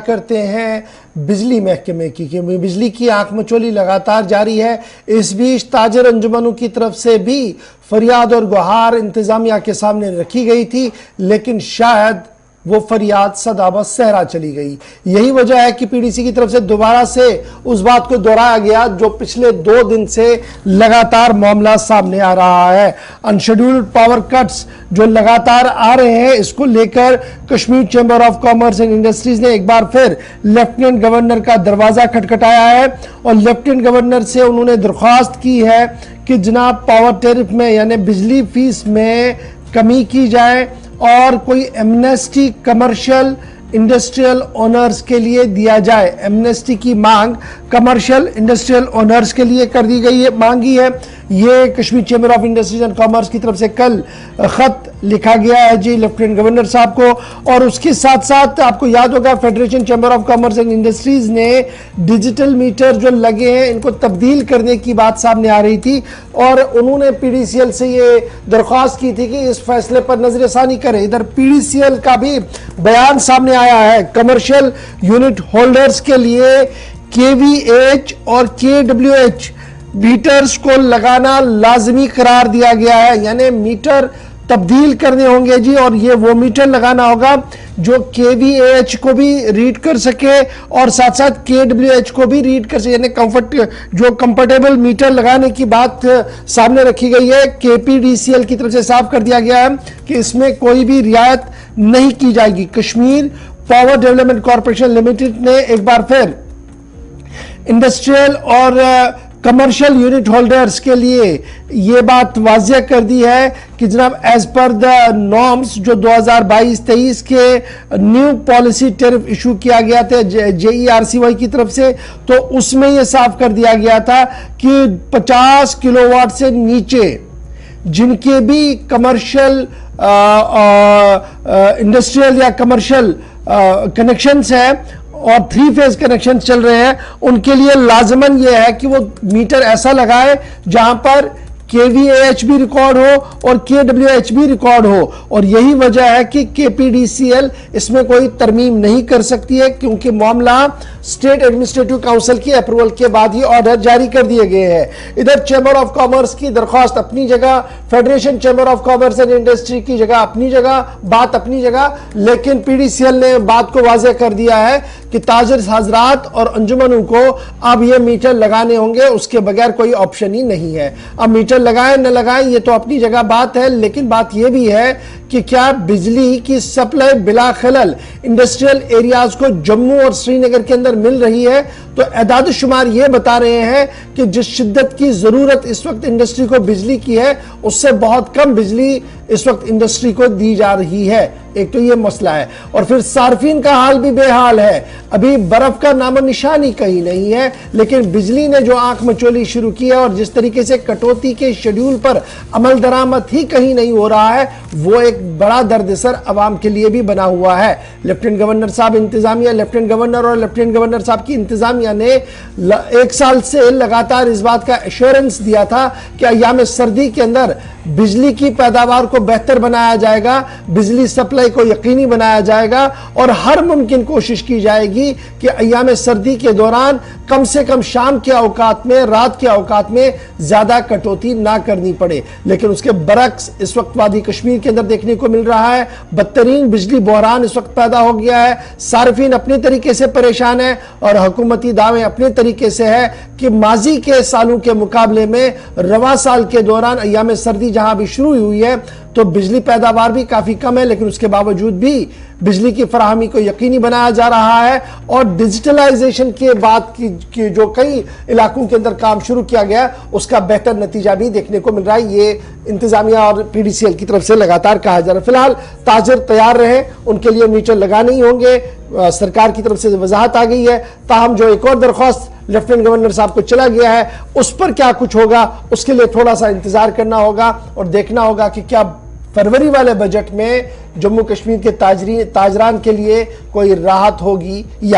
کرتے ہیں بجلی محکمے کی کہ بجلی کی آنکھ مچولی لگاتار جاری ہے۔ اس بیچ تاجر انجمنوں کی طرف سے بھی فریاد اور گہار انتظامیہ کے سامنے رکھی گئی تھی، لیکن شاید وہ فریاد صدا بس صحرا چلی گئی۔ یہی وجہ ہے کہ پی ڈی سی کی طرف سے دوبارہ سے اس بات کو دہرایا گیا جو پچھلے 2 دن سے لگاتار معاملہ سامنے آ رہا ہے۔ انشیڈیولڈ پاور کٹس جو لگاتار آ رہے ہیں، اس کو لے کر Kashmir chamber of commerce and industries نے ایک بار پھر لیفٹیننٹ گورنر کا دروازہ کھٹکھٹایا ہے اور لیفٹیننٹ گورنر سے انہوں نے درخواست کی ہے کہ جناب پاور ٹیرف میں یعنی بجلی فیس میں کمی کی جائے اور کوئی ایمنیسٹی کمرشل انڈسٹریل اونرز کے لیے دیا جائے۔ ایمنیسٹی کی مانگ کمرشل انڈسٹریل اونرز کے لیے کر دی گئی ہے، مانگی ہے۔ یہ Kashmir chamber of industries and commerce کی طرف سے کل خط لکھا گیا ہے جی لیفٹیننٹ گورنر صاحب کو، اور اس کے ساتھ ساتھ آپ کو یاد ہوگا federation chamber of commerce and industries نے ڈیجیٹل میٹر جو لگے ہیں ان کو تبدیل کرنے کی بات سامنے آ رہی تھی، اور انہوں نے پی ڈی سی ایل سے یہ درخواست کی تھی کہ اس فیصلے پر نظر ثانی کرے۔ ادھر پی ڈی سی ایل کا بھی بیان سامنے آیا ہے۔ کمرشل یونٹ ہولڈرز کے لیے کے وی ایچ اور کے ڈبلیو ایچ میٹرز کو لگانا لازمی قرار دیا گیا ہے، یعنی میٹر تبدیل کرنے ہوں گے جی، اور یہ وہ میٹر لگانا ہوگا جو کے وی ایچ کو بھی ریڈ کر سکے اور ساتھ ساتھ کے ڈبلیو ایچ کو بھی ریڈ کر سکے، یعنی جو کمفرٹیبل میٹر لگانے کی بات سامنے رکھی گئی ہے۔ کے پی ڈی سی ایل کی طرف سے صاف کر دیا گیا ہے کہ اس میں کوئی بھی رعایت نہیں کی جائے گی۔ Kashmir power development corporation limited نے ایک بار پھر انڈسٹریل اور کمرشل یونٹ ہولڈرز کے لیے یہ بات واضح کر دی ہے کہ جناب ایز پر دا نارمز جو 2022-23 کے نیو پالیسی ٹیرف ایشو کیا گیا تھا جے ای آر سی وائی کی طرف سے، تو اس میں یہ صاف کر دیا گیا تھا کہ 50 کلو واٹ سے نیچے جن کے بھی کمرشل انڈسٹریل یا کمرشل کنیکشنز ہیں اور 3 فیز کنیکشن چل رہے ہیں، ان کے لیے لازماً یہ ہے کہ وہ میٹر ایسا لگائے جہاں پر کے وی ایچ بھی ریکارڈ ہو اور کے ڈبلیو ایچ بھی ریکارڈ ہو، اور یہی وجہ ہے کہ کے پی ڈی سی ایل اس میں کوئی ترمیم نہیں کر سکتی ہے کیونکہ معاملہ اسٹیٹ ایڈمنسٹریٹو کاؤنسل کی اپروول کے بعد ہی آرڈر جاری کر دیے گئے ہیں۔ ادھر چیمبر آف کامرس کی درخواست اپنی جگہ، federation chamber of commerce and industry کی جگہ اپنی جگہ، بات اپنی جگہ، لیکن پی ڈی سی ایل نے بات کو واضح کر دیا ہے کہ تاجر حضرات اور انجمنوں کو اب یہ میٹر لگانے ہوں گے، اس کے بغیر کوئی آپشن ہی نہیں ہے۔ اب میٹر لگائیں نہ لگائیں یہ تو اپنی جگہ بات ہے، لیکن بات یہ بھی ہے کہ کیا بجلی کی سپلائی بلا خلل انڈسٹریل ایریاز کو جموں اور سری نگر کے اندر مل رہی ہے؟ تو اعداد و شمار یہ بتا رہے ہیں کہ جس شدت کی ضرورت اس وقت انڈسٹری کو بجلی کی ہے اس سے بہت کم بجلی اس وقت انڈسٹری کو دی جا رہی ہے۔ ایک تو یہ مسئلہ ہے، اور پھر صارفین کا حال بھی بے حال ہے۔ ابھی برف کا نام و نشانی کہیں نہیں ہے، لیکن بجلی نے جو آنکھ مچولی شروع کی ہے اور جس طریقے سے کٹوتی کے شیڈیول پر عمل درآمد ہی کہیں نہیں ہو رہا ہے، وہ ایک بڑا دردسر عوام کے لیے بھی بنا ہوا ہے۔ لیفٹیننٹ گورنر صاحب انتظامیہ، لیفٹیننٹ گورنر اور لیفٹیننٹ گورنر صاحب کی انتظامیہ نے 1 سال سے لگاتار اس بات کا ایشورنس دیا تھا کہ ایام سردی کے اندر بجلی کی پیداوار کو بہتر بنایا جائے گا، بجلی سپلائی کو یقینی بنایا جائے گا، اور ہر ممکن کوشش کی جائے گی کہ ایام سردی کے دوران کم سے کم شام کے اوقات میں، رات کے اوقات میں زیادہ کٹوتی نہ کرنی پڑے۔ لیکن اس کے برعکس اس وقت وادی کشمیر کے اندر دیکھنے کو مل رہا ہے بدترین بجلی بحران اس وقت پیدا ہو گیا ہے۔ صارفین اپنے طریقے سے پریشان ہیں اور حکومتی دعوے اپنے طریقے سے ہے کہ ماضی کے سالوں کے مقابلے میں رواں سال کے دوران ایام سردی جہاں بھی شروع ہوئی ہے تو بجلی پیداوار بھی کافی کم ہے، لیکن اس کے باوجود بھی بجلی کی فراہمی کو یقینی بنایا جا رہا ہے، اور ڈیجیٹلائزیشن کے بعد کی جو کئی علاقوں کے اندر کام شروع کیا گیا اس کا بہتر نتیجہ بھی دیکھنے کو مل رہا ہے۔ یہ انتظامیہ اور پی ڈی سی ایل کی طرف سے لگاتار کہا جا رہا ہے۔ فی الحال تاجر تیار رہے، ان کے لیے میٹر لگانے ہی ہوں گے، سرکار کی طرف سے وضاحت آ گئی ہے۔ تاہم جو ایک اور درخواست لیفٹیننٹ گورنر صاحب کو چلا گیا ہے اس پر کیا کچھ ہوگا، اس کے لیے تھوڑا سا انتظار کرنا ہوگا اور دیکھنا ہوگا کہ کیا فروری والے بجٹ میں جموں کشمیر کے تاجران کے لیے کوئی راحت ہوگی یا